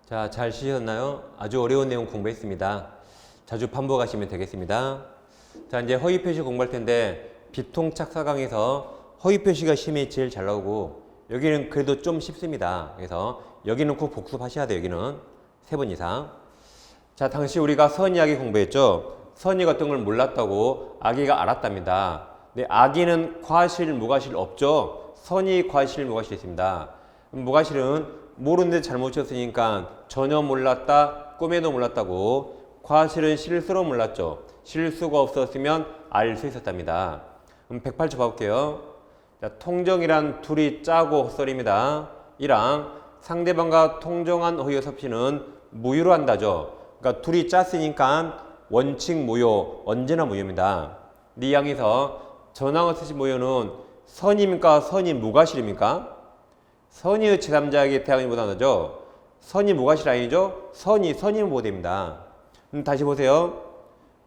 자, 잘 쉬셨나요? 아주 어려운 내용 공부했습니다. 자주 반복하시면 되겠습니다. 자, 이제 허위 표시 공부할 텐데 비통착사강에서 허위 표시가 시험에 제일 잘 나오고 여기는 그래도 좀 쉽습니다. 그래서 여기는 꼭 복습하셔야 돼요. 여기는 3번 이상. 자, 당시 우리가 선 이야기 공부했죠. 선이 어떤 걸 몰랐다고 아기가 알았답니다. 근데 아기는 과실, 무과실 없죠. 선이 과실, 무과실 있습니다. 무과실은 모르는데 잘못 쳤으니까 전혀 몰랐다, 꿈에도 몰랐다고. 과실은 실수로 몰랐죠. 실수가 없었으면 알 수 있었답니다. 그럼 108초 봐볼게요. 자, 통정이란 둘이 짜고 헛소리입니다. 이랑 상대방과 통정한 허위 섭씨는 무효로 한다죠. 그러니까 둘이 짰으니까 원칙 무효, 언제나 무효입니다. 이 양에서 전항을 쓰신 무효는 선입니까? 선이 무과실입니까? 선이 제3자에게 대항이 못하죠. 선이 무과실 아니죠? 선이면 보호됩니다. 다시 보세요.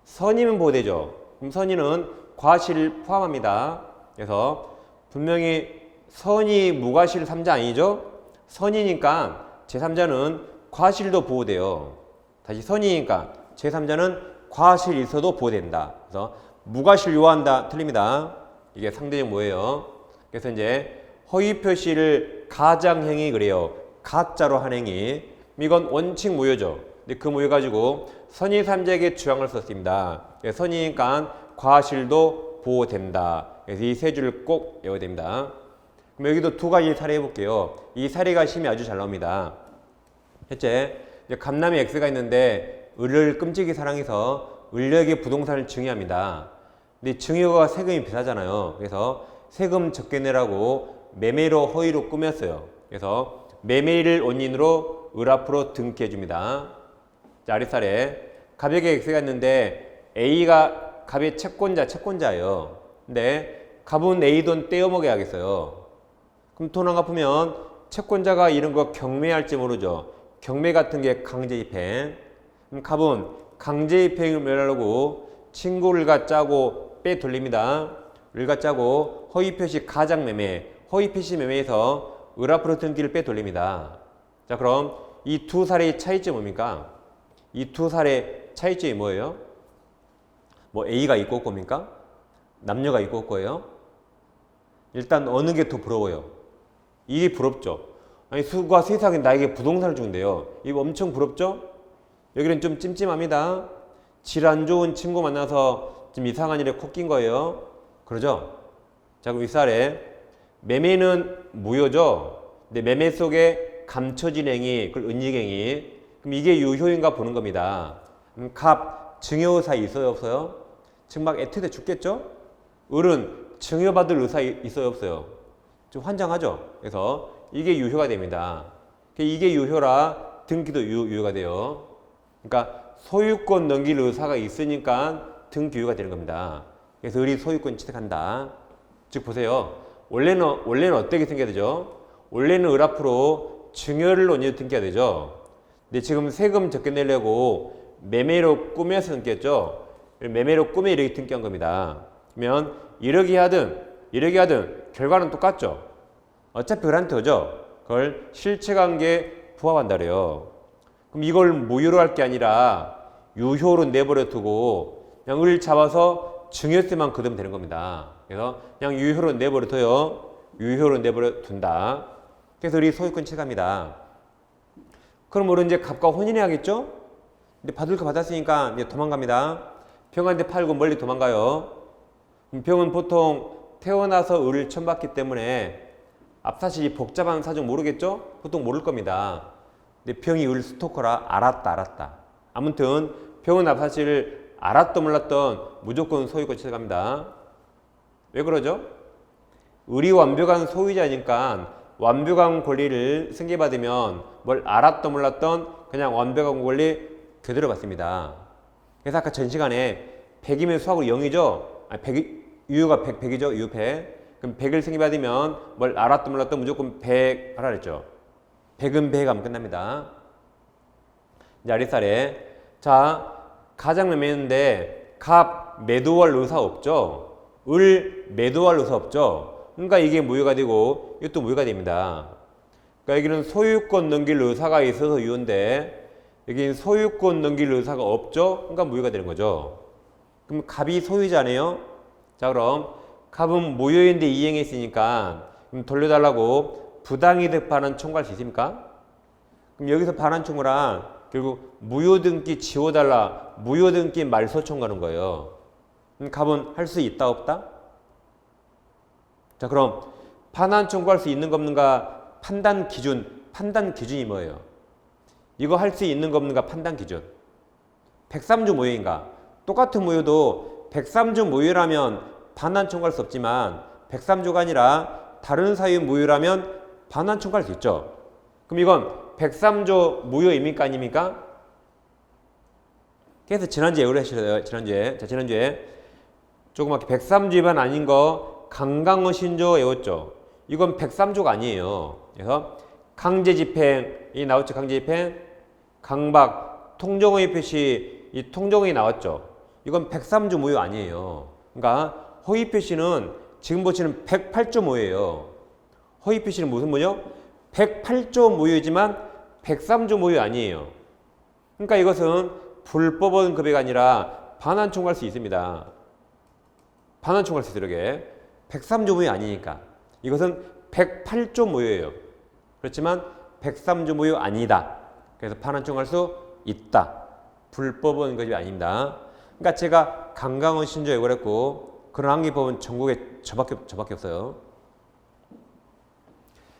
선이면 보호되죠. 그럼 선이는 과실 포함합니다. 그래서 분명히 선이 무과실 3자 아니죠? 선이니까 제3자는 과실도 보호돼요. 다시 선이니까 제3자는 과실 있어도 보호된다. 그래서 무과실 요한다 틀립니다. 이게 상대적 뭐예요? 그래서 이제 허위 표시를 가장행위 그래요. 가짜로 한 행위. 이건 원칙 무효죠. 근데 그 무효 가지고 선의 3자에게 주장을 썼습니다. 선이니까 과실도 보호된다. 그래서 이 세 줄을 꼭 외워야 됩니다. 그럼 여기도 두 가지 사례 해볼게요. 이 사례가 심이 아주 잘 나옵니다. 첫째, 감남이 X가 있는데 을을 끔찍이 사랑해서 을에게 부동산을 증여합니다. 근데 증여가 세금이 비싸잖아요. 그래서 세금 적게 내라고 매매로 허위로 꾸몄어요. 그래서 매매를 원인으로 을 앞으로 등기해 줍니다. 자, 아랫사례. 갑에게 X가 있는데 A가 갑의 채권자예요. 근데 갑은 A 돈 떼어먹어야 하겠어요. 그럼 돈 안 갚으면 채권자가 이런 거 경매할지 모르죠. 경매 같은 게 강제입행. 그럼 갑은 강제입행을 하려고 친구를 짜고 빼돌립니다. 을 짜고 허위표시 가장매매, 허위표시 매매에서 을 앞으로 등기를 빼돌립니다. 자, 그럼 이 두 사례의 차이점이 뭡니까? 이 두 사례의 차이점이 뭐예요? 뭐 A가 있고 없고입니까? 남녀가 있고 없고예요? 일단 어느 게 더 부러워요? 이게 부럽죠. 아니 수가 세상에 나에게 부동산을 준대요. 이거 엄청 부럽죠? 여기는 좀 찜찜합니다. 질 안 좋은 친구 만나서 좀 이상한 일에 콕 낀 거예요. 그러죠? 자, 그럼 윗사례. 매매는 무효죠. 근데 매매 속에 감춰진 행위, 그걸 은닉행위. 그럼 이게 유효인가 보는 겁니다. 갑, 증여의사 있어요, 없어요? 지금 막 애투대 죽겠죠? 을은 증여받을 의사 있어요, 없어요? 좀 환장하죠? 그래서 이게 유효가 됩니다. 이게 유효라 등기도 유효가 돼요. 그러니까 소유권 넘길 의사가 있으니까 등기 유효가 되는 겁니다. 그래서 을이 소유권 취득한다. 즉 보세요. 원래는 어떻게 생겨야 되죠? 원래는 을 앞으로 증여를 원인으로 등기해야 되죠. 근데 지금 세금 적게 내려고 매매로 꾸며서 등기했죠. 매매로 꾸며 이렇게 등기한 겁니다. 그러면 이러기 하든 결과는 똑같죠. 어차피 을한테 오죠. 그걸 실체관계에 부합한다 그래요. 그럼 이걸 무효로 할 게 아니라 유효로 내버려 두고 그냥 을 잡아서 증여세만 걷으면 되는 겁니다. 그래서 그냥 유효로 내버려 둬요. 유효로 내버려 둔다. 그래서 우리 소유권 취득합니다. 그럼 우리는 이제 갑과 혼인해야겠죠? 근데 받을 거 받았으니까 이제 도망갑니다. 병한테 팔고 멀리 도망가요. 병은 보통 태어나서 을을 처음 봤기 때문에 앞사실이 복잡한 사정 모르겠죠? 보통 모를 겁니다. 근데 병이 을 스토커라 알았다. 아무튼 병은 앞사실을 알았던 몰랐던 무조건 소유권 취득합니다. 왜 그러죠? 을이 완벽한 소유자니까 완벽한 권리를 승계받으면 뭘 알았던 몰랐던 그냥 완벽한 권리 그대로 받습니다. 그래서 아까 전 시간에 100이면 수학으로 0이죠? 아니, 100, 유효가 100이죠? 유효 100. 그럼 100을 승계받으면 뭘 알았던 몰랐던 무조건 100 하라 그랬죠. 100은 100 하면 끝납니다. 이제 아랫사례. 자, 가장매매인데 갑 매도할 의사 없죠? 을 매도할 의사 없죠? 그러니까 이게 무효가 되고 이것도 무효가 됩니다. 그러니까 여기는 소유권 넘길 의사가 있어서 유효인데 여기는 소유권 넘길 의사가 없죠. 그러니까 무효가 되는 거죠. 그럼 갑이 소유자네요. 자, 그럼 갑은 무효인데 이행했으니까 그럼 돌려달라고 부당이득 반환 청구할 수 있습니까? 그럼 여기서 반환 청구란 결국 무효등기 지워달라, 무효등기 말소 청구하는 거예요. 그럼 갑은 할 수 있다 없다? 자, 그럼 반환 청구할 수 있는 거 없는가 판단 기준이 뭐예요? 이거 할 수 있는 거 없는가 판단 기준. 103조 무효인가? 똑같은 무효도 103조 무효라면 반환 청구할 수 없지만 103조가 아니라 다른 사유 무효라면 반환 청구할 수 있죠. 그럼 이건 103조 무효입니까 아닙니까? 그래서 지난주에 의뢰하셨어요. 지난주에 조그맣게 103조 위반 아닌 거 강강어 신조 외웠죠. 이건 103조가 아니에요. 그래서 강제집행이 나왔죠. 강제집행, 강박, 통정의 표시, 이 통정이 나왔죠. 이건 103조 무효 아니에요. 그러니까 허위 표시는 지금 보시는 108조 무효예요. 허위 표시는 무슨 무효? 108조 무효이지만 103조 무효 아니에요. 그러니까 이것은 불법원 급여가 아니라 반환 청구할 수 있습니다. 반환 청구할 수 있도록 103조 무효 아니니까 이것은 108조 무효예요. 그렇지만 103조 무효 아니다. 그래서 반환 청구할 수 있다. 불법원 급여 아닙니다. 그러니까 제가 강강원 신조 예고를 했고 그런 항기법은 전국에 저밖에 없어요.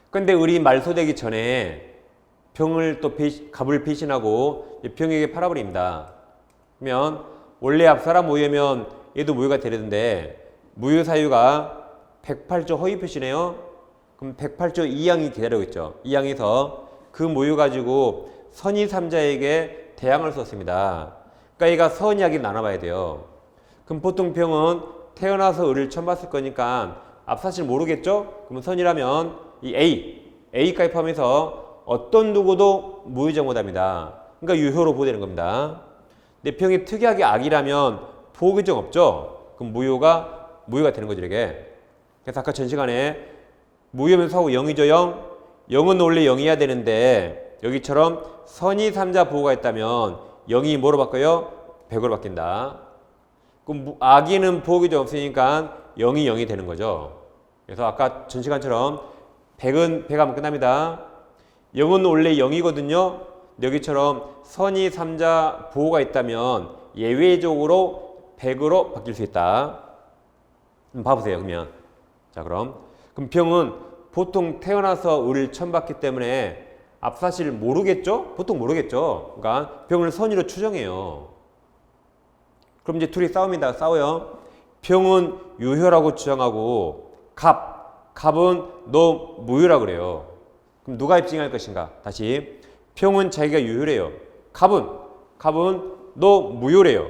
근데 우리 말소되기 전에 병을 또 갑을 배신하고 병에게 팔아버립니다. 그러면 원래 앞사람 무효면 얘도 무효가 되는데 무효 사유가 108조 허위 표시네요. 그럼 108조 2항이 기다리고 있죠. 2항에서 그 무효 가지고 선의 3자에게 대항을 썼습니다. 그러니까 얘가 선의하게 나눠봐야 돼요. 그럼 보통 병은 태어나서 의를 처음 봤을 거니까 앞사실 모르겠죠? 그러면 선이라면 이 A까지 포함해서 어떤 누구도 무효정 못합니다. 그러니까 유효로 보호되는 겁니다. 근데 병이 특이하게 악이라면 보호 규정 없죠? 그럼 무효가 되는 거죠, 이렇게. 그래서 아까 전 시간에 무효면 사고 0이죠, 0. 0은 원래 0이어야 되는데 여기처럼 선의 3자 보호가 있다면 0이 뭐로 바꿔요? 100으로 바뀐다. 그럼 악의는 보호 규정 없으니까 0이 0이 되는 거죠. 그래서 아까 전 시간처럼 100은 100하면 끝납니다. 0은 원래 0이거든요. 여기처럼 선의 3자 보호가 있다면 예외적으로 100으로 바뀔 수 있다. 봐보세요. 그러면 자 그럼 병은 보통 태어나서 의를 처음 봤기 때문에 앞사실 모르겠죠? 보통 모르겠죠. 그러니까 병을 선의로 추정해요. 그럼 이제 둘이 싸웁니다. 싸워요. 병은 유효라고 주장하고 갑은 너 무효라고 그래요. 그럼 누가 입증할 것인가? 다시 병은 자기가 유효래요. 갑은 너 무효래요.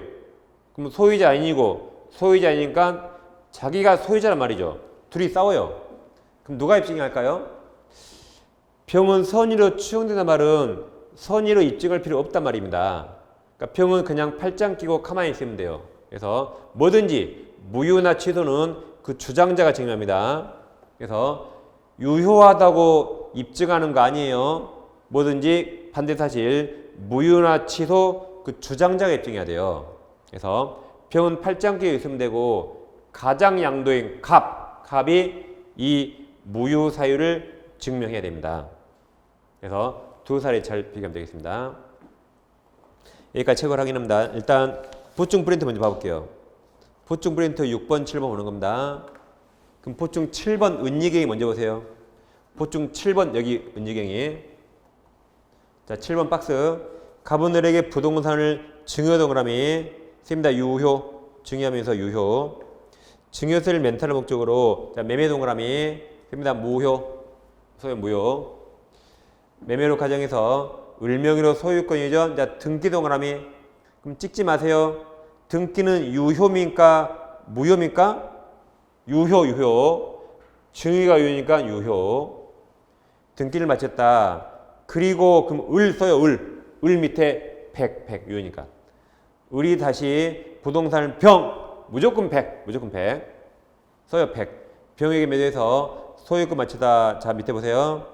그럼 소유자 아니고 소유자니까 자기가 소유자란 말이죠. 둘이 싸워요. 그럼 누가 입증할까요? 병은 선의로 추정된다는 말은 선의로 입증할 필요 없단 말입니다. 그러니까 병은 그냥 팔짱 끼고 가만히 있으면 돼요. 그래서 뭐든지 무효나 취소는 그 주장자가 증명합니다. 그래서 유효하다고 입증하는 거 아니에요. 뭐든지 반대사실 무효나 취소 그 주장자가 입증해야 돼요. 그래서 병은 팔짱 끼고 있으면 되고 가장 양도인 갑이 이 무효 사유를 증명해야 됩니다. 그래서 두 사례 잘 비교하면 되겠습니다. 여기까지 체크를 확인합니다. 일단 보충 프린트 먼저 봐볼게요. 보충 프린트 6번, 7번 오는 겁니다. 그럼 보충 7번 은yi경이 먼저 보세요. 보충 7번 여기 은yi경이. 자 7번 박스. 갑은을에게 부동산을 증여 동그라미 씁니다. 유효. 증여하면서 유효. 증여세를 멘탈을 목적으로 자 매매 동그라미 씁니다. 무효. 소유 무효. 매매로 가정해서 을명의로 소유권이죠. 자 등기 동그라미. 그럼 찍지 마세요. 등기는 유효입니까? 무효입니까? 유효. 증의가 유효니까 유효. 등기를 마쳤다. 그리고 그럼 을 써요. 을 밑에 100 유효니까. 을이 다시 부동산을 무조건 100 써요. 100. 병에게 매도해서 소유권 마치다. 자 밑에 보세요.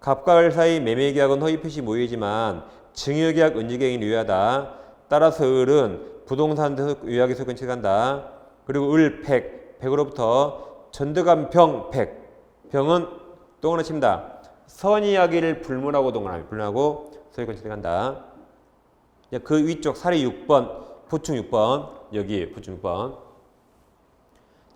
갑과 을 사이 매매계약은 허위표시 모의지만 증여계약 은지계약이 유효하다. 따라서 을은 부동산 요약에 소유권 취득한다. 그리고 을 100, 100으로부터 전득한 병 100, 병은 동원을 칩니다. 선이야기를 불문하고 동원하면 불문하고 소유권 취득한다. 그 위쪽 사례 6번 보충 6번 여기 보충 6번.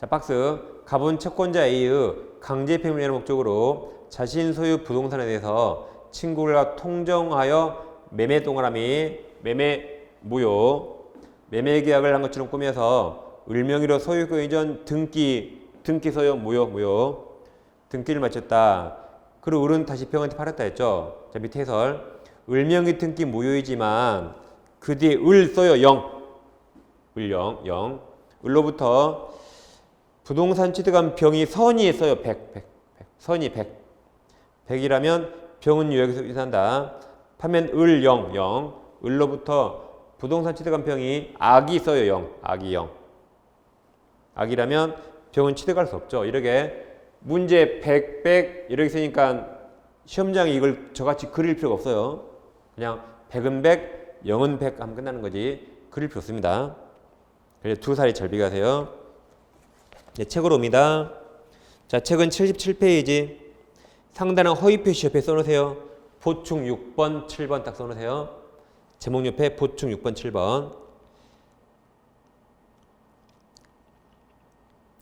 자 박스 갑은 채권자 A의 강제폐물을 위한 목적으로 자신 소유 부동산에 대해서 친구들과 통정하여 매매 동그라미 매매 무효 매매 계약을 한 것처럼 꾸며서 을명의로 소유권 이전 등기 소유 무효 등기를 마쳤다. 그리고 을은 다시 병한테 팔았다 했죠. 자 밑에 해설 을명의 등기 무효이지만 그 뒤에 을 써요 0 을 0 을로부터 부동산 취득한 병이 선이 써요 100 선이 100이라면 병은 요약에서 이산다. 파면 을 0 을로부터 부동산 취득한 병이 악이 써요 0 악이 0 악이라면 병은 취득할 수 없죠. 이렇게 문제 100 이렇게 쓰니까 시험장이 이걸 저같이 그릴 필요가 없어요. 그냥 100은 100 0은 100 하면 끝나는 거지 그릴 필요 없습니다. 그래서 두 사례 잘 비교하세요. 네, 책으로 옵니다. 자, 책은 77페이지. 상단은 허위 표시 옆에 써놓으세요. 보충 6번, 7번 딱 써놓으세요. 제목 옆에 보충 6번, 7번.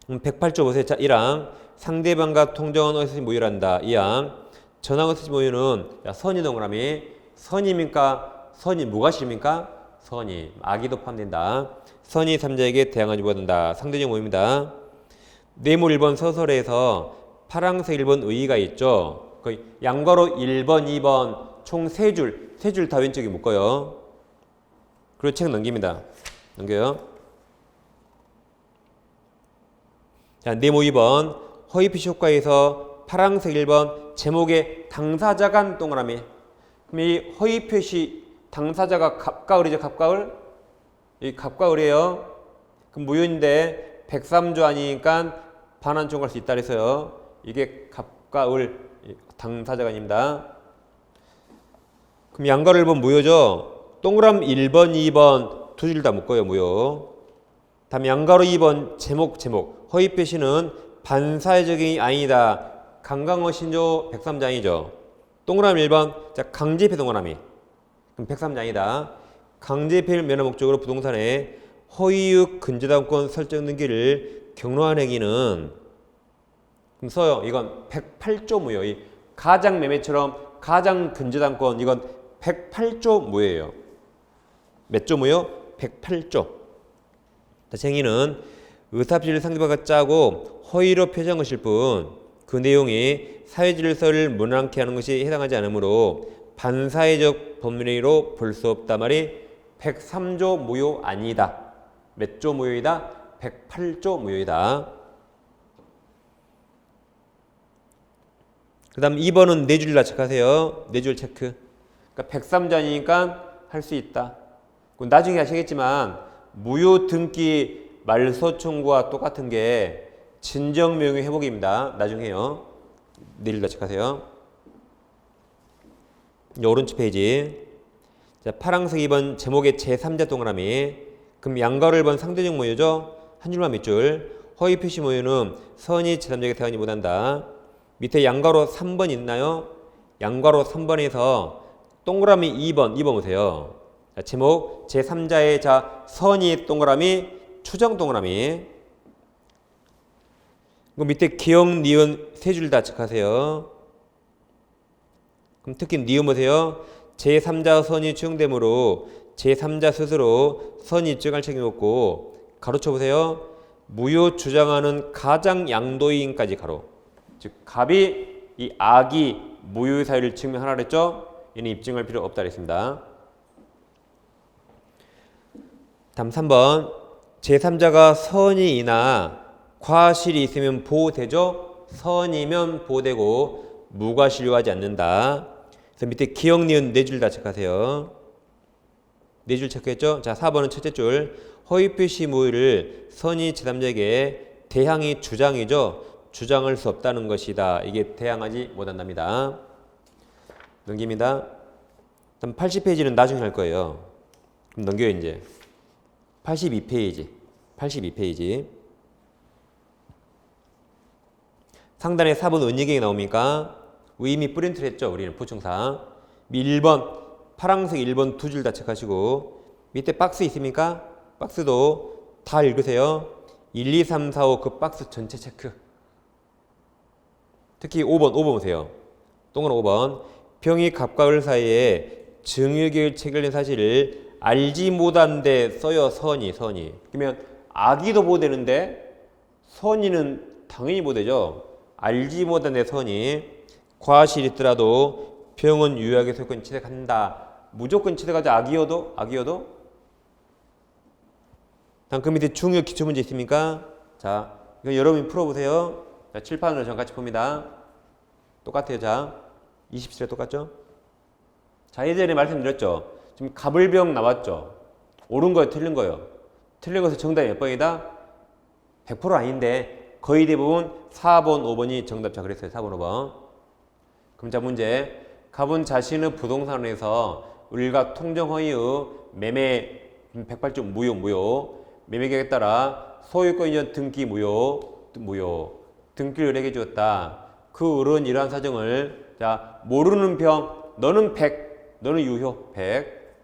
108조 보세요. 자, 1항. 상대방과 통정한 의사시 모유한다. 2항. 전항 의사시 모유는 선이 동그라미. 선입니까? 선이 뭐가 싫습니까? 선이. 악의도 포함된다. 선이 3자에게 대항하지 못한다. 상대적 모유입니다. 네모 1번 서설에서 파랑색 1번 의의가 있죠. 거의 양괄호 1번, 2번 총 3줄 다 왼쪽에 묶어요. 그리고 책 넘깁니다. 넘겨요. 자, 네모 2번 허위표시 효과에서 파랑색 1번 제목에 당사자간 동그라미. 그럼 이 허위표시 당사자가 갑과 을이죠. 갑과 을. 이 갑과 을이에요. 그럼 무효인데 103조 아니니까 반환점 갈 수 있다 그랬어요. 이게 갑과 을 당사자가 아닙니다. 그럼 양괄호 1번 무효죠. 동그라미 1번, 2번 두 줄 다 묶어요. 무효. 다음 양괄호 2번 제목 허위 표시는 반사회적이 아니다. 강강호 신조 103장이죠. 동그라미 1번 자 강제폐 동그라미. 그럼 103장이다. 강제폐를 면한 목적으로 부동산에 허위의 근저당권 설정 등기를 경로한 행위는 그럼 써요. 이건 108조 무효. 이 가장 매매처럼 가장 근저당권 이건 108조 무효예요. 몇 조 무효? 108조. 다시 행위는 의사표시를 상대방과 짜고 허위로 표시한 것일 뿐 그 내용이 사회질서를 무난케 하는 것이 해당하지 않으므로 반사회적 법률행위로 볼 수 없다 말이 103조 무효 아니다. 몇 조 무효이다? 108조 무효이다. 그 다음 2번은 4줄 다 체크하세요. 4줄 체크. 그러니까 103자니까 할 수 있다. 나중에 하시겠지만 무효 등기 말소 청구와 똑같은 게 진정명의 회복입니다. 나중에 해요. 4줄 다 체크하세요. 오른쪽 페이지. 자, 파랑색 2번 제목의 제3자 동그라미. 그럼 양괄호 1번 상대적 모유죠. 한 줄만 밑줄. 허위 표시 모유는 선이 제3자에게 대항하지 못한다. 밑에 양괄호 3번 있나요? 양괄호 3번에서 동그라미 2번 보세요. 자, 제목 제3자의 자 선이 동그라미 추정 동그라미. 그 밑에 기억, 니은 세 줄 다 체크하세요. 그럼 특히 니은 보세요. 제3자 선이 추정되므로 제3자 스스로 선이 입증할 책임이 없고 가로쳐 보세요. 무효 주장하는 가장 양도인까지 가로. 즉 갑이 이 악이 무효의 사유를 증명하라 그랬죠. 이는 입증할 필요 없다 그랬습니다. 다음 3번 제3자가 선의이나 과실이 있으면 보호되죠. 선이면 보호되고 무과실요하지 않는다. 그래서 밑에 기억, 니은 4줄 다 체크하세요. 4줄 체크했죠. 자 4번은 첫째 줄 허위 표시 무효를 선의 제3자에게 대항이 주장이죠. 주장할 수 없다는 것이다. 이게 대항하지 못한답니다. 넘깁니다. 그럼 80페이지는 나중에 할 거예요. 그럼 넘겨요, 이제. 82페이지. 82페이지. 상단에 4번 은희경이 나옵니까? 이미 프린트를 했죠. 우리는 보충상. 1번, 파란색 1번 두 줄 다 체크하시고, 밑에 박스 있습니까? 박스도 다 읽으세요. 1, 2, 3, 4, 5 그 박스 전체 체크. 특히 5번 보세요. 동그란 5번. 병이 갑과 을 사이에 증유기를 체결된 사실을 알지 못한데 써요. 선이. 그러면 아기도 보되는데 선이는 당연히 보되죠. 알지 못한데 선이 과실이 있더라도 병은 유효하게 소유권 취득한다. 무조건 취득하죠. 아기여도. 다음 그 밑에 중요 기초문제 있습니까? 자, 이거 여러분이 풀어보세요. 자, 칠판으로 전 같이 봅니다. 똑같아요. 자, 27에 똑같죠? 자, 예전에 말씀드렸죠. 지금 갑을병 나왔죠. 옳은 거예요, 틀린 거예요. 틀린 것은 정답이 몇 번이다? 100% 아닌데 거의 대부분 4번, 5번이 정답자 그랬어요. 4번, 5번. 그럼 자, 문제. 갑은 자신의 부동산에서 을과 통정허위의 매매 108조 무효. 매매계획에 따라 소유권 이전 등기 무효. 등기를 을에게 주었다. 그 을은 이러한 사정을 자, 모르는 병, 너는 100, 너는 유효 100.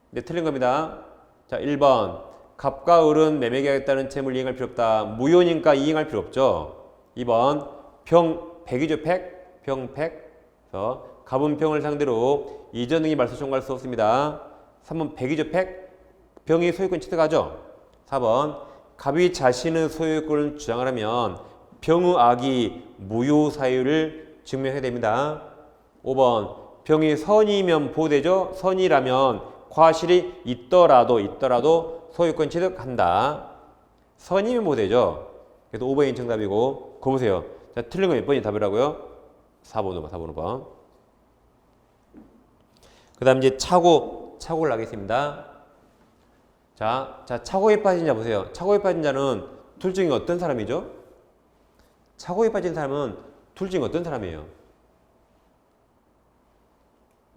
네, 틀린 겁니다. 자, 1번. 갑과 을은 매매계획에 따른 채무를 이행할 필요 없다. 무효니까 이행할 필요 없죠. 2번. 병 100이죠. 100. 병 100. 그래서 갑은 병을 상대로 이전 등기 말소 청구할 수 없습니다. 3번 100이죠. 100. 병이 소유권 취득하죠. 4번. 갑이 자신의 소유권을 주장을 하면 병의 악이 무효 사유를 증명해야 됩니다. 5번. 병이 선이면 보호되죠. 선이라면 과실이 있더라도 소유권 취득한다. 선이면 보호되죠. 그래서 5번이 정답이고 그거 보세요. 자, 틀린 거 몇 번이 답이라고요? 4번, 5번. 그 다음 이제 착오를 하겠습니다. 자, 착오에 빠진 자 보세요. 착오에 빠진 자는 둘 중에 어떤 사람이죠? 착오에 빠진 사람은 둘 중에 어떤 사람이에요?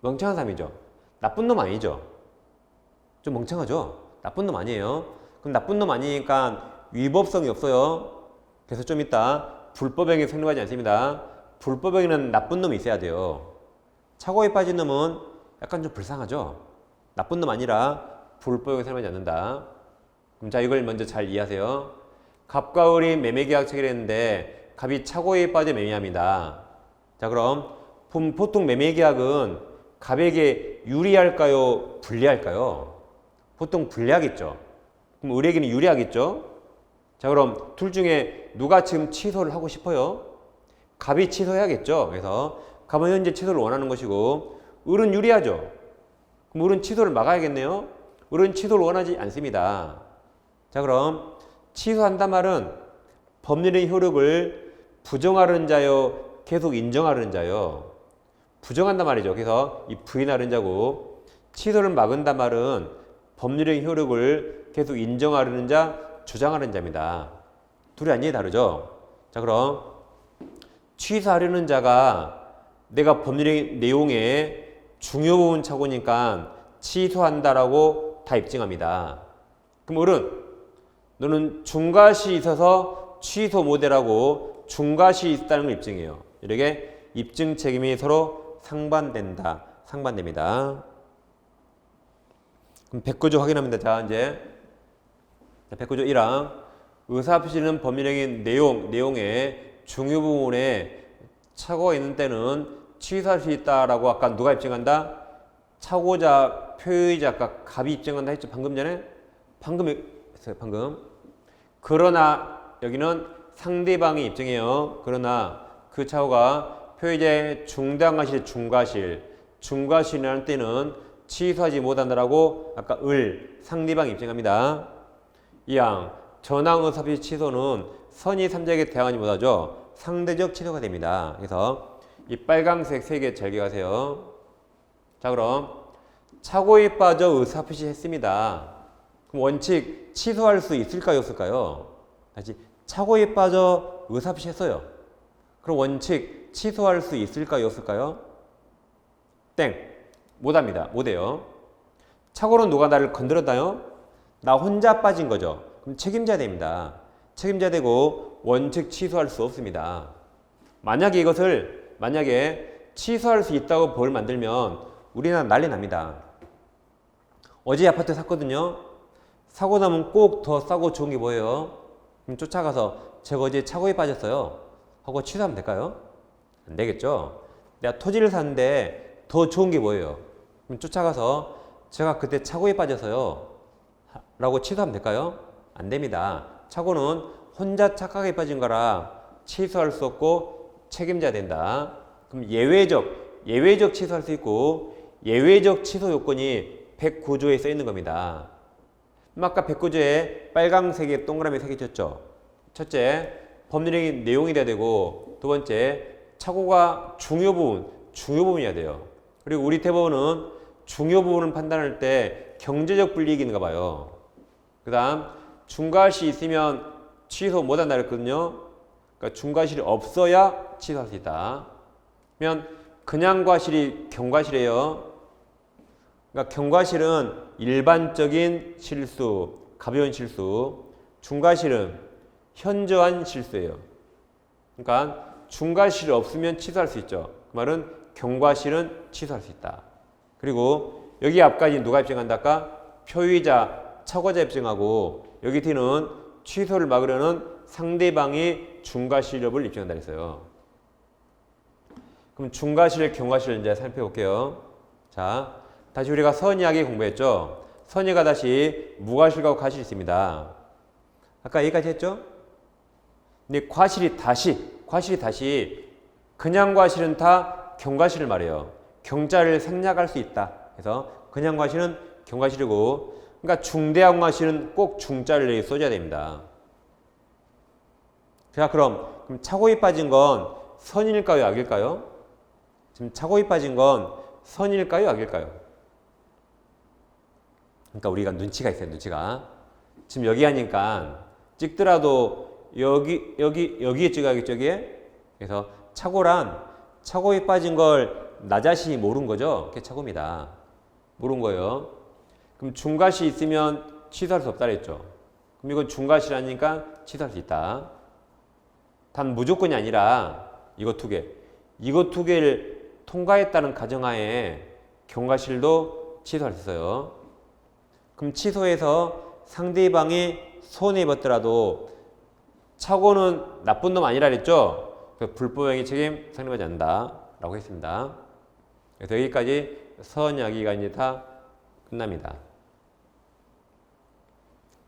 멍청한 사람이죠. 나쁜 놈 아니죠. 좀 멍청하죠. 나쁜 놈 아니에요. 그럼 나쁜 놈 아니니까 위법성이 없어요. 그래서 좀 이따 불법행위 성립하지 않습니다. 불법행위는 나쁜 놈이 있어야 돼요. 착오에 빠진 놈은 약간 좀 불쌍하죠. 나쁜 놈 아니라 불법행위 성립하지 않는다. 그럼 자, 이걸 먼저 잘 이해하세요. 갑과 을이 매매계약 체결했는데 갑이 착오에 빠져 매매합니다. 자, 그럼 보통 매매계약은 갑에게 유리할까요? 불리할까요? 보통 불리하겠죠. 그럼 을에게는 유리하겠죠. 자, 그럼 둘 중에 누가 지금 취소를 하고 싶어요? 갑이 취소해야겠죠. 그래서 갑은 현재 취소를 원하는 것이고 을은 유리하죠. 그럼 을은 취소를 막아야겠네요. 을은 취소를 원하지 않습니다. 자, 그럼 취소한단 말은 법률의 효력을 부정하려는 자요, 계속 인정하려는 자요. 부정한단 말이죠. 그래서 이 부인하려는 자고, 취소를 막은단 말은 법률의 효력을 계속 인정하려는 자, 주장하려는 자입니다. 둘이 완전히 다르죠. 자, 그럼 취소하려는 자가 내가 법률의 내용에 중요 부분 착오니까 취소한다라고 다 입증합니다. 그럼 을은 너는 중과시 있어서 취소 못해라고 중과시 있다는 걸 입증해요. 이렇게 입증 책임이 서로 상반됩니다. 그럼 109조 확인합니다. 자, 이제 109조 1항 의사표시는 법률행위 내용의 중요 부분에 착오가 있는 때는 취소할 수 있다라고 아까 누가 입증한다? 착오자, 표의자, 아까 갑이 입증한다 했죠. 방금 전에? 방금 했어요. 방금. 그러나 여기는 상대방이 입증해요. 그러나 그 착오가 표의자의 중대한 중과실이라는 때는 취소하지 못한다라고 아까 상대방이 입증합니다. 2항 전항 의사표시 취소는 선의 3자에게 대항하지 못하죠. 상대적 취소가 됩니다. 그래서 이 빨강색 3개 잘 기억하세요. 자, 그럼 착오에 빠져 의사표시 했습니다. 그럼 원칙 취소할 수 있을까요? 없을까요? 다시 착오에 빠져 의사표시 했어요. 그럼 원칙 취소할 수 있을까요? 없을까요? 땡. 못합니다. 못해요. 착오는 누가 나를 건드렸나요? 나 혼자 빠진 거죠. 그럼 책임져야 됩니다. 책임져야 되고 원칙 취소할 수 없습니다. 만약에 취소할 수 있다고 벌 만들면 우리나라 난리 납니다. 어제 아파트 샀거든요. 사고 나면 꼭 더 싸고 좋은 게 뭐예요? 그럼 쫓아가서 제가 어제 착오에 빠졌어요 하고 취소하면 될까요? 안 되겠죠. 내가 토지를 샀는데 더 좋은 게 뭐예요? 그럼 쫓아가서 제가 그때 착오에 빠져서요 라고 취소하면 될까요? 안 됩니다. 착오는 혼자 착각에 빠진 거라 취소할 수 없고 책임져야 된다. 그럼 예외적 취소할 수 있고 예외적 취소 요건이 109조에 써 있는 겁니다. 아까 109조에 빨강색의 동그라미 새겨졌죠. 첫째, 법률의 내용이 돼야 되고, 두 번째, 착오가 중요 부분이어야 돼요. 그리고 우리 대법원은 중요 부분을 판단할 때 경제적 불이익이 있는가 봐요. 그 다음 중과실이 있으면 취소 못한다 그랬거든요. 그러니까 중과실이 없어야 취소할 수 있다. 그러면 그냥 과실이 경과실이에요. 그러니까 경과실은 일반적인 실수, 가벼운 실수, 중과실은 현저한 실수예요. 그러니까 중과실이 없으면 취소할 수 있죠. 그 말은 경과실은 취소할 수 있다. 그리고 여기 앞까지 누가 입증한다 아까? 표의자, 착오자 입증하고 여기 뒤는 취소를 막으려는 상대방이 중과실력을 입증한다 했어요. 그럼 중과실, 경과실을 이제 살펴볼게요. 자, 다시 우리가 선이하게 공부했죠. 선이가 다시 무과실과 과실이 있습니다. 아까 여기까지 했죠? 근데 과실이 다시 그냥 과실은 다 경과실을 말해요. 경자를 생략할 수 있다. 그래서 그냥 과실은 경과실이고, 그러니까 중대한 과실은 꼭 중자를 써줘야 됩니다. 자, 그럼 착오에 빠진 건 선일까요, 악일까요? 지금 착오에 빠진 건 선일까요, 악일까요? 그러니까 우리가 눈치가 있어요, 눈치가. 지금 여기 하니까 찍더라도 여기에 찍어야겠죠, 여기에? 그래서 착오에 빠진 걸 나 자신이 모르는 거죠. 그게 착오입니다. 모르는 거예요. 그럼 중과실 있으면 취소할 수 없다 그랬죠. 그럼 이건 중과실 아니니까 취소할 수 있다. 단 무조건이 아니라 이거 두 개를 통과했다는 가정하에 경과실도 취소할 수 있어요. 그럼 취소해서 상대방이 손해입었더라도 착오는 나쁜 놈 아니라 그랬죠. 불법행위 책임 상립하지 않는다 라고 했습니다. 그래서 여기까지 선이야기가 이제 다 끝납니다.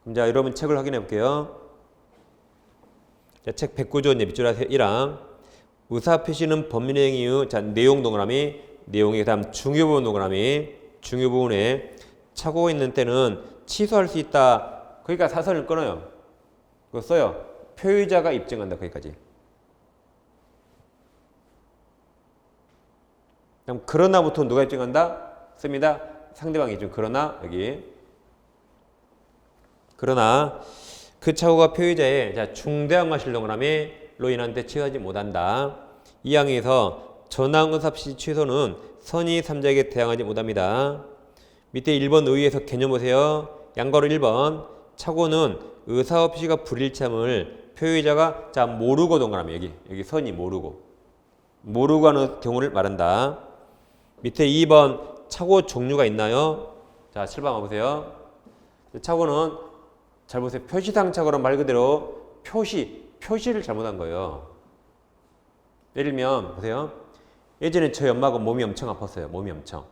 그럼 자, 여러분 책을 확인해 볼게요. 자, 책 109조 밑줄 1항 의사표시는 법률행위 이후 자, 내용 동그라미 내용의 다음 중요 부분 동그라미 중요 부분에 착오가 있는 때는 취소할 수 있다. 그러니까 사선을 끊어요. 그거 써요. 표의자가 입증한다. 거기까지. 그럼 그러나부터 누가 입증한다? 씁니다. 상대방이 입증. 그러나 여기. 그러나 그 착오가 표의자의 자, 중대한 과실 동그라미로 인한 데 취소하지 못한다. 이 항에서 전항 의사표시 취소는 선의 3자에게 대항하지 못합니다. 밑에 1번 의의에서 개념 보세요. 양가로 1번 착오는 의사표시가 불일참을 표의자가 자 모르고 동그라미 여기 선이 모르고 하는 경우를 말한다. 밑에 2번 착오 종류가 있나요? 자 7번 보세요. 착오는 잘 보세요. 표시상 착오는 말 그대로 표시를 잘못한 거예요. 예를 들면 보세요. 예전에 저희 엄마가 몸이 엄청 아팠어요. 몸이 엄청.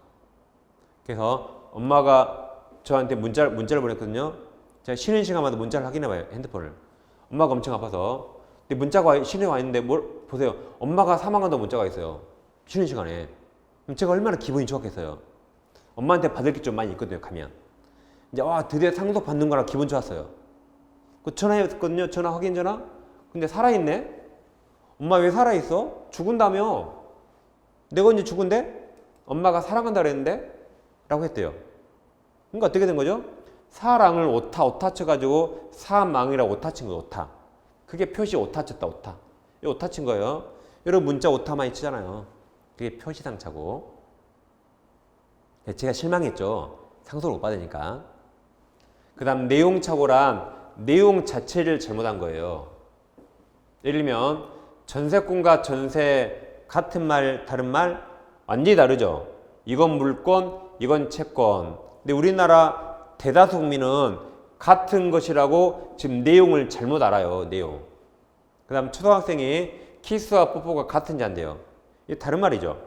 그래서 엄마가 저한테 문자를 보냈거든요. 제가 쉬는 시간마다 문자를 확인해봐요. 핸드폰을. 엄마가 엄청 아파서. 근데 문자가 쉬는 와 있는데 보세요. 엄마가 사망한다고 문자가 있어요. 쉬는 시간에. 그럼 제가 얼마나 기분이 좋았겠어요. 엄마한테 받을 게 좀 많이 있거든요. 가면. 이제 드디어 상속 받는 거라 기분 좋았어요. 그 전화했거든요. 전화 확인 전화. 근데 살아있네. 엄마 왜 살아있어? 죽은다며. 내가 언제 죽은데? 엄마가 사랑한다 그랬는데? 라고 했대요. 그러니까 어떻게 된 거죠? 사랑을 오타 쳐가지고 사망이라고 오타 친 거예요. 오타. 그게 표시 오타 쳤다. 오타. 이 오타 친 거예요. 여러분 문자 오타 많이 치잖아요. 그게 표시상 착오. 대체가 실망했죠. 상속을 못 받으니까. 그 다음 내용착오란 내용 자체를 잘못한 거예요. 예를 들면 전세권과 전세 같은 말 다른 말 완전히 다르죠. 이건 물권, 이건 채권. 근데 우리나라 대다수 국민은 같은 것이라고 지금 내용을 잘못 알아요. 내용. 그 다음 초등학생이 키스와 뽀뽀가 같은지 한대요. 이게 다른 말이죠.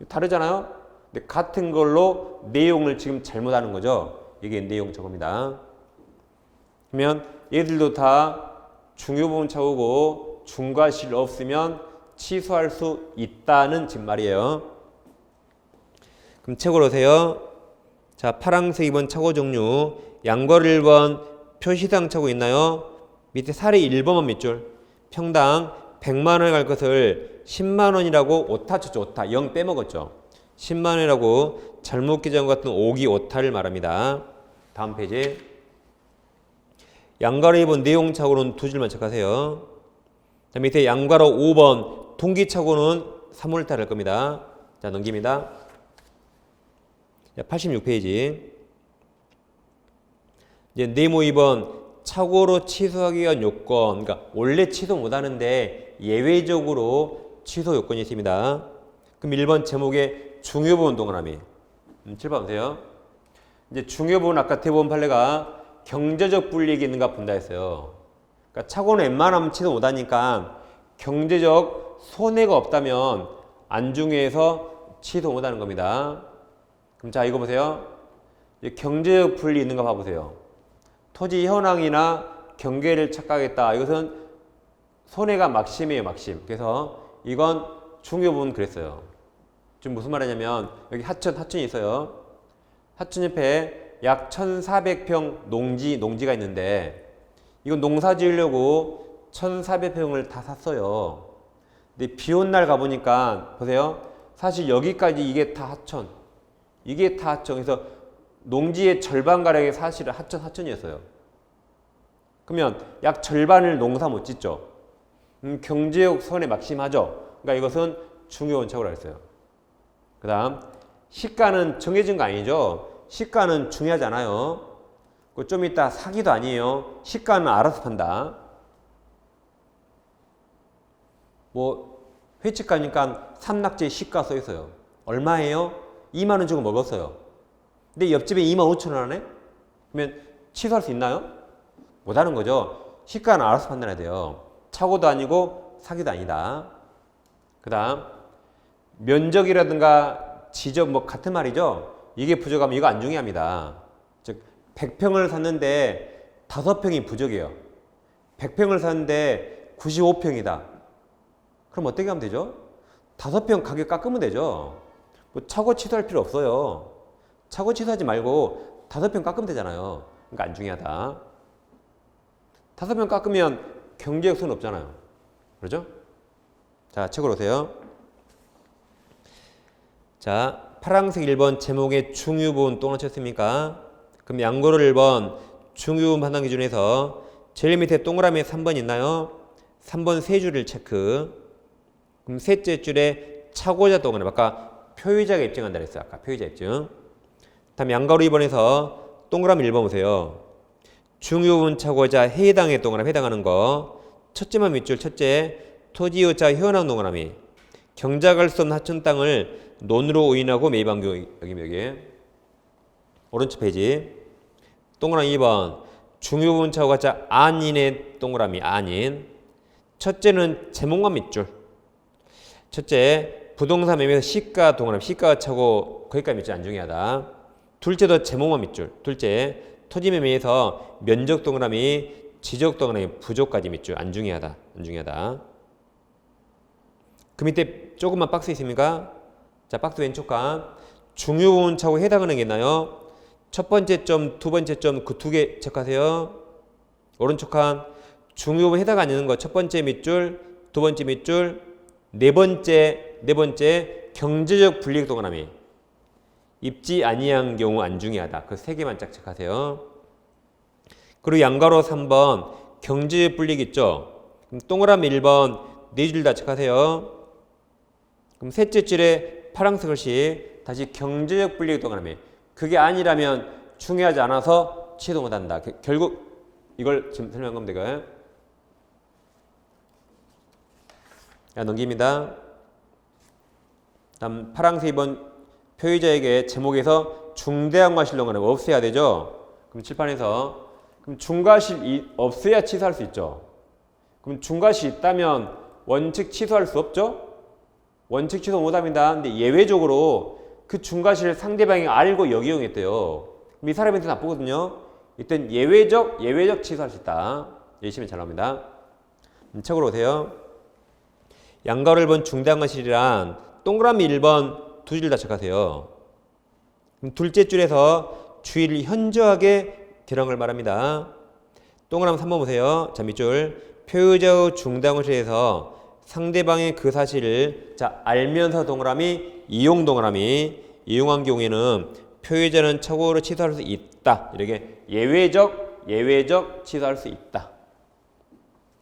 다르잖아요. 근데 같은 걸로 내용을 지금 잘못 아는 거죠. 이게 내용 저겁니다. 그러면 얘들도 다 중요 부분 차오고 중과실 없으면 취소할 수 있다는 지금 말이에요. 그럼 책으로 오세요. 자, 파란색 2번 차고 종류. 양걸 1번 표시상 차고 있나요? 밑에 사례 1번만 밑줄. 평당 100만 원에 갈 것을 10만 원이라고 오타 쳤죠. 오타. 0 빼먹었죠. 10만 원이라고 잘못 기재한 것 같은 오기 오타를 말합니다. 다음 페이지. 양가로 2번 내용착오는 두 줄만 체크하세요. 자, 밑에 양가로 5번 동기착오는 3월달 할 겁니다. 자, 넘깁니다. 자, 86페이지. 이제 네모 2번 착오로 취소하기 위한 요건. 그러니까 원래 취소 못하는데 예외적으로 취소 요건이 있습니다. 그럼 1번 제목에 중요 부분 동그라미. 7번 보세요. 이제 중요 부분 아까 대법원 판례가 경제적 불이익이 있는가 본다 했어요. 그러니까 착오는 웬만하면 취소 못하니까 경제적 손해가 없다면 안중에서 취소 못하는 겁니다. 그럼 자 이거 보세요. 경제적 불이익이 있는가 봐보세요. 토지 현황이나 경계를 착각했다. 이것은 손해가 막심이에요. 막심. 그래서 이건 중요 부분 그랬어요. 지금 무슨 말이냐면 여기 하천이 있어요. 하천 옆에 약 1,400평 농지가 있는데 이건 농사 지으려고 1,400평을 다 샀어요. 근데 비 온 날 가보니까 보세요. 사실 여기까지 이게 다 하천. 이게 다 하천. 그래서 농지의 절반가량이 사실은 하천이었어요. 그러면 약 절반을 농사 못 짓죠. 경제적 손해 막심하죠. 그러니까 이것은 중요 원칙으로 했어요. 그 다음 시가는 정해진 거 아니죠. 시가는 중요하지 않아요. 좀 이따 사기도 아니에요. 시가는 알아서 판다. 뭐 횟집 가니까 삼낙지 시가 써 있어요. 얼마예요? 2만 원 주고 먹었어요. 근데 옆집에 2만 5천 원 하네? 그러면 취소할 수 있나요? 못하는 거죠. 시가는 알아서 판단해야 돼요. 착오도 아니고 사기도 아니다. 그 다음 면적이라든가 지적 뭐 같은 말이죠. 이게 부족하면 이거 안 중요합니다. 즉 100평을 샀는데 5평이 부족해요. 100평을 샀는데 95평이다. 그럼 어떻게 하면 되죠? 5평 가격 깎으면 되죠. 뭐 착오 취소할 필요 없어요. 착오 취소하지 말고 5평 깎으면 되잖아요. 그러니까 안 중요하다. 5평 깎으면 경제적 손해 없잖아요. 그렇죠? 자, 책으로 오세요. 자, 파란색 1번 제목에 중요 부분 또 쳤습니까? 그럼 양고로 1번 중요 부분 판단 기준에서 제일 밑에 동그라미에 3번 있나요? 3번 세 줄을 체크. 그럼 셋째 줄에 차고자 동그라미. 아까 표의자가 입증한다 그랬어요. 아까 표의자 입증. 다음 양가로 2번에서 동그라미 1번 보세요. 중요 부분 차고자 해당의 동그라미 해당하는 거. 첫째만 밑줄 첫째 토지유자 현황 동그라미. 경작할 수 없는 하천 땅을 논으로 오인하고 매입한경 여기 오른쪽 페이지 동그라미 2번 중요 부분 차고자 안인의 동그라미 안인. 첫째는 제목만 밑줄. 첫째 부동산 매매에서 시가 동그라미 시가가 차고 거기까지 밑줄 안 중요하다. 둘째도 제목만 밑줄. 둘째 토지 매매에서 면적 동그라미 지적 동그라미 부족까지 밑줄 안 중요하다. 안 중요하다. 그 밑에 조금만 박스 있습니까? 자, 박스 왼쪽 칸 중요 부분 차고 해당하는 게 있나요? 첫 번째 점, 두 번째 점 그 두 개 체크하세요. 오른쪽 칸 중요 부분 해당 안 되는 거 첫 번째 밑줄, 두 번째 밑줄, 네 번째 경제적 불이익 동그라미. 입지 아니한 경우 안 중요하다. 그 세 개만 짝 체크하세요. 그리고 양가로 3번 경제적 불이익 있죠? 그럼 동그라미 1번 네 줄 다 체크하세요. 그럼 셋째 줄에 파란색 글씨 다시 경제적 불이익 동그라미. 그게 아니라면 중요하지 않아서 취소 못한다. 결국 이걸 지금 설명한 겁니다. 이거. 자, 넘깁니다. 다음 파란색 2번 표의자에게 제목에서 중대한 과실론을 없애야 되죠. 그럼 칠판에서 그럼 중과실 없애야 취소할 수 있죠. 그럼 중과실 있다면 원칙 취소할 수 없죠. 원칙 취소 못합니다. 근데 예외적으로 그 중과실을 상대방이 알고 역이용했대요. 그럼 이 사람한테 나쁘거든요. 이땐 예외적 취소할 수 있다. 열심히 잘 나옵니다. 책으로 오세요. 양가로 1번 중대한 과실이란 동그라미 1번 두 줄 다 체크하세요. 그럼 둘째 줄에서 주의를 현저하게 기록한 걸 말합니다. 동그라미 3번 보세요. 자, 밑줄 표의자의 중대한 과실에서 상대방의 그 사실을 자 알면서 동그라미 이용 동그라미 이용한 경우에는 표의자는 착오로 취소할 수 있다. 이렇게 예외적 취소할 수 있다.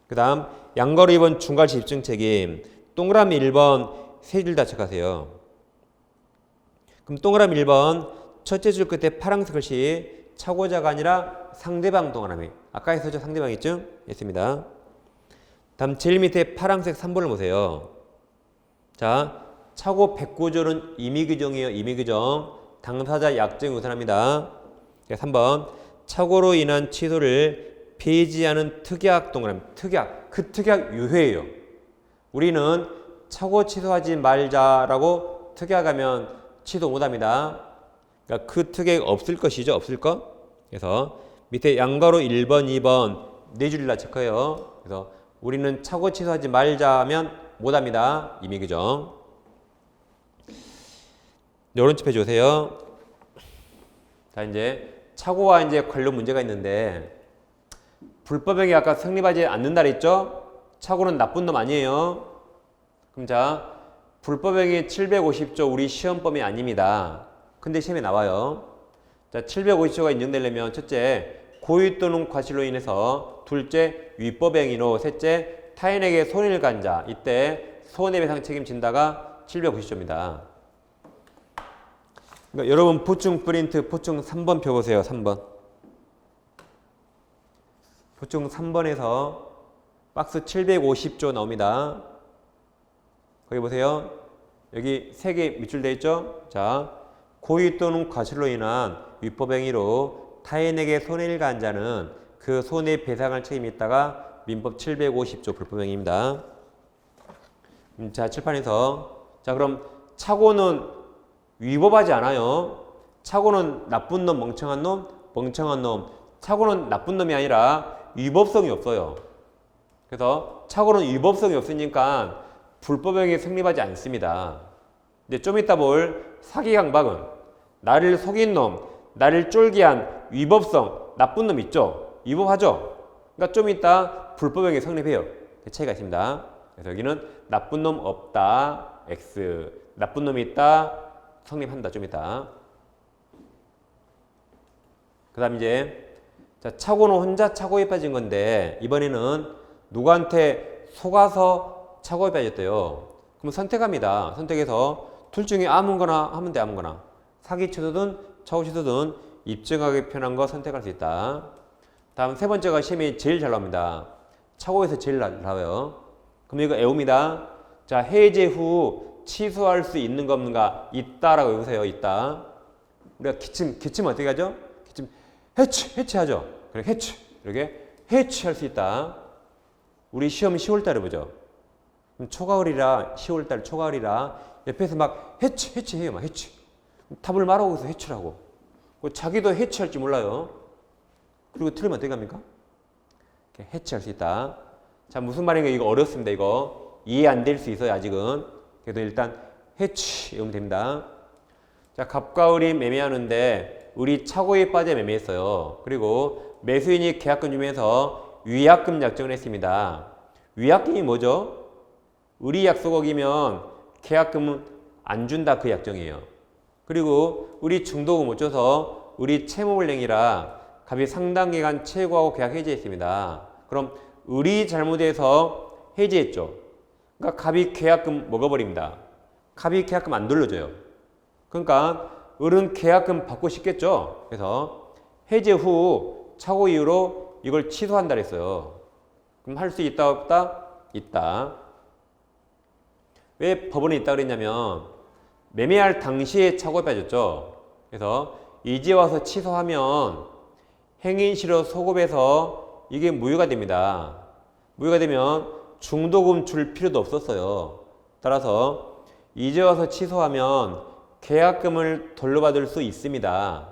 그 다음 양가로 2번 중과실 입증 책임 동그라미 1번 세 줄 다 체크하세요. 그럼 동그라미 1번 첫째 줄 끝에 파란색 글씨 착오자가 아니라 상대방 동그라미 아까 했었죠. 상대방 있죠? 했습니다. 다음 제일 밑에 파란색 3번을 보세요. 자, 착오 109조는 임의규정이에요. 임의규정. 당사자 약정이 우선합니다. 3번 착오로 인한 취소를 폐지하는 특약 동그라미. 특약. 그 특약 유효예요. 우리는 착오 취소하지 말자라고 특약하면 취소 못합니다. 그러니까 그 특약 없을 것이죠. 없을 것. 그래서 밑에 양가로 1번, 2번 네 줄이라 체크해요. 그래서 우리는 착오 취소하지 말자면 못합니다. 임의규정. 오른쪽 페이지 오세요. 자, 이제 착오와 이제 관련 문제가 있는데 불법행위 아까 성립하지 않는다 그랬죠? 착오는 나쁜 놈 아니에요. 그럼 자, 불법행위 750조 우리 시험범위 아닙니다. 근데 시험에 나와요. 자, 750조가 인정되려면 첫째, 고의 또는 과실로 인해서 둘째, 위법행위로 셋째, 타인에게 손해를 간 자. 이때 손해배상 책임진다가 750조입니다. 그러니까 여러분 보충 프린트 보충 3번 펴보세요. 3번. 보충 3번에서 박스 750조 나옵니다. 거기 보세요. 여기 3개 밑줄 되어 있죠? 자, 고의 또는 과실로 인한 위법행위로 타인에게 손해를 가한 자는 그 손해배상을 책임있다가 민법 750조 불법행위입니다. 자, 칠판에서 자, 그럼 착오는 위법하지 않아요. 착오는 나쁜 놈, 멍청한 놈, 멍청한 놈. 착오는 나쁜 놈이 아니라 위법성이 없어요. 그래서 착오는 위법성이 없으니까 불법행위 성립하지 않습니다. 이제 좀 이따 볼 사기 강박은 나를 속인 놈, 나를 쫄게 한 위법성, 나쁜 놈 있죠? 위법하죠? 그러니까 좀 이따 불법행위 성립해요. 그 차이가 있습니다. 그래서 여기는 나쁜 놈 없다, X. 나쁜 놈이 있다, 성립한다, 좀 이따. 그 다음 이제 자, 착오는 혼자 착오에 빠진 건데 이번에는 누구한테 속아서 착오에 빠졌대요. 그럼 선택합니다. 선택해서 둘 중에 아무거나 하면 돼. 아무거나. 사기 취소든 착오 취소든 입증하기 편한 거 선택할 수 있다. 다음 세 번째가 시험이 제일 잘 나옵니다. 착오에서 제일 나와요. 그럼 이거 애웁니다. 자, 해제 후 취소할 수 있는 거 없는가? 있다라고 해보세요. 있다. 우리가 기침 어떻게 하죠? 기침 해치하죠. 그래 해치 이렇게 해치할 수 있다. 우리 시험 10월달에 보죠. 그럼 초가을이라 10월달 초가을이라 옆에서 막 해치해요. 막 해치. 답을 말하고 있어 해치라고. 자기도 해치할 줄 몰라요. 그리고 틀리면 어떻게 합니까? 해치할 수 있다. 자, 무슨 말인가 이거 어렵습니다. 이거 이해 안 될 수 있어요. 아직은. 그래도 일단 해치 이러면 됩니다. 자, 갑과 을이 매매하는데 우리 착오에 빠져 매매했어요. 그리고 매수인이 계약금 주면서 위약금 약정을 했습니다. 위약금이 뭐죠? 을이 약속 어기면 계약금은 안 준다 그 약정이에요. 그리고 우리 중도금 못 줘서 우리 채무불이행이라 갑이 상당 기간 채무하고 계약 해지했습니다. 그럼 을이 잘못해서 해지했죠. 그러니까 갑이 계약금 먹어버립니다. 갑이 계약금 안 돌려줘요. 그러니까 을은 계약금 받고 싶겠죠. 그래서 해제 후 착오 이후로 이걸 취소한다 그랬어요. 그럼 할 수 있다 없다? 있다. 왜 법원에 있다 그랬냐면 매매할 당시에 착오가 빠졌죠. 그래서 이제 와서 취소하면 행인실효 소급해서 이게 무효가 됩니다. 무효가 되면 중도금 줄 필요도 없었어요. 따라서 이제 와서 취소하면 계약금을 돌려받을 수 있습니다.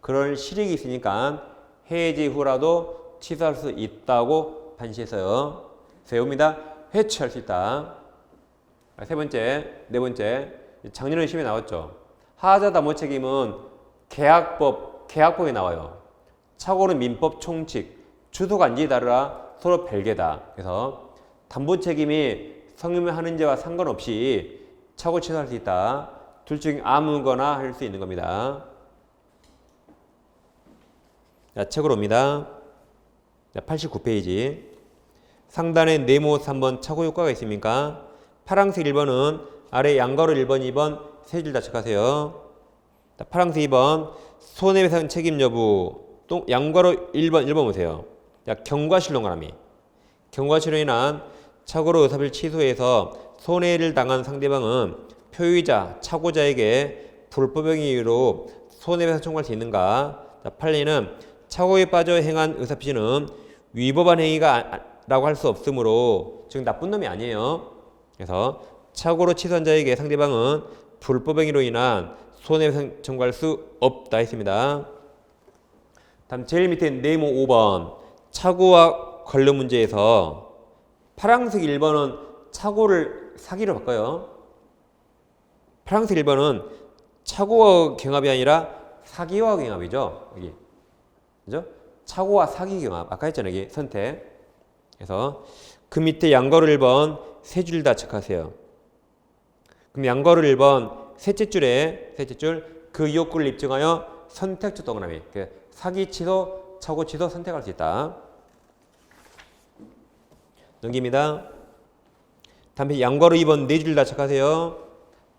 그런 실익이 있으니까 해지 후라도 취소할 수 있다고 판시해서요. 세웁니다. 회취할 수 있다. 세 번째, 네 번째. 작년에 시험에 나왔죠. 하자 담보 책임은 계약법에 나와요. 착오는 민법 총칙, 주소가 안지 다르라 서로 별개다. 그래서 담보 책임이 성립하는 죄와 상관없이 착오 취소할 수 있다. 둘 중에 아무거나 할 수 있는 겁니다. 자, 책으로 옵니다. 89페이지. 상단에 네모 3번 착오 효과가 있습니까? 파란색 1번은 아래 양가로 1번, 2번 세 줄 다 체크하세요. 자, 파란색 2번 손해배상 책임 여부. 또 양가로 1번 보세요. 자, 경과실론가람이. 경과실로 인한 착오로 의사별 취소해서 손해를 당한 상대방은 표의자, 착오자에게 불법행위 이유로 손해배상 청구할 수 있는가? 자, 판례는 착오에 빠져 행한 의사표시는 위법한 행위가 라고 할 수 없으므로 즉 나쁜 놈이 아니에요. 그래서 착오로 취소한 자에게 상대방은 불법행위로 인한 손해배상 청구할 수 없다 했습니다. 다음 제일 밑에 네모 5번 착오와 관련 문제에서 파란색 1번은 착오를 사기로 바꿔요. 파란색 1번은 착오와 경합이 아니라 사기와 경합이죠. 여기. 그죠? 착오와 사기 경합. 아까 했잖아요. 여기 선택. 그래서 그 밑에 양가로 1번 세 줄 다 체크하세요. 그럼 양가로 1번 셋째 줄 그 욕구를 입증하여 선택적 동그라미. 사기 취소, 착오 취소 선택할 수 있다. 넘깁니다. 다음에 양가로 2번 네 줄 다 체크하세요.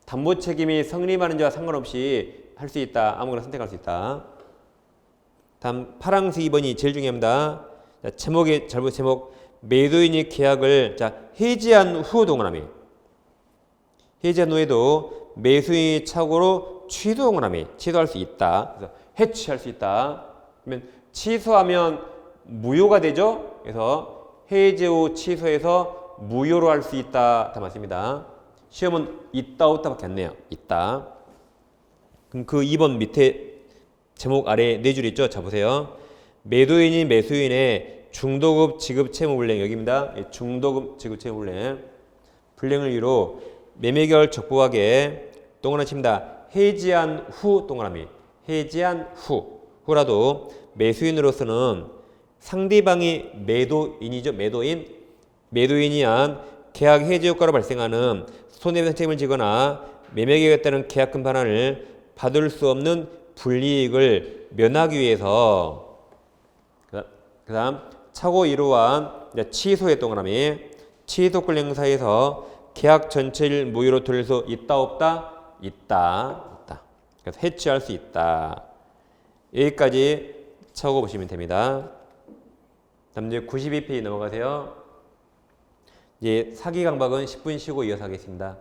담보 책임이 성립하는 자와 상관없이 할 수 있다. 아무거나 선택할 수 있다. 다음 파란색 2번이 제일 중요합니다. 자, 제목의 잘못 제목 매도인이 계약을 해지한 후 동그라미. 해지한 후에도 매수인이 착오로 취소 동그라미. 취소할 수 있다. 그래서 해치할 수 있다. 그러면 취소하면 무효가 되죠. 그래서 해지 후 취소해서 무효로 할 수 있다. 다 맞습니다. 시험은 있다 없다밖에 안 내요. 있다. 그럼 그 2번 밑에 제목 아래 네 줄 있죠? 자 보세요. 매도인이 매수인의 중도급 지급 채무 불이행 여기입니다. 중도급 지급 채무 불이행 불이행을 이유로 매매결 적부하게 동그라미 칩니다. 해지한 후 동그라미. 해지한 후라도 매수인으로서는 상대방이 매도인이죠. 매도인이 한 계약 해지 효과로 발생하는 손해배상 책임을 지거나 매매계약에 따른 계약금 반환을 받을 수 없는 불이익을 면하기 위해서 그 다음 착오 이루한 취소의 동그라미 취소권 행사에서 계약 전체를 무효로 돌릴 수 있다 없다? 있다. 그래서 해치할 수 있다. 여기까지 적어 보시면 됩니다. 다음 이제 92페이지 넘어가세요. 이제 사기 강박은 10분 쉬고 이어서 하겠습니다.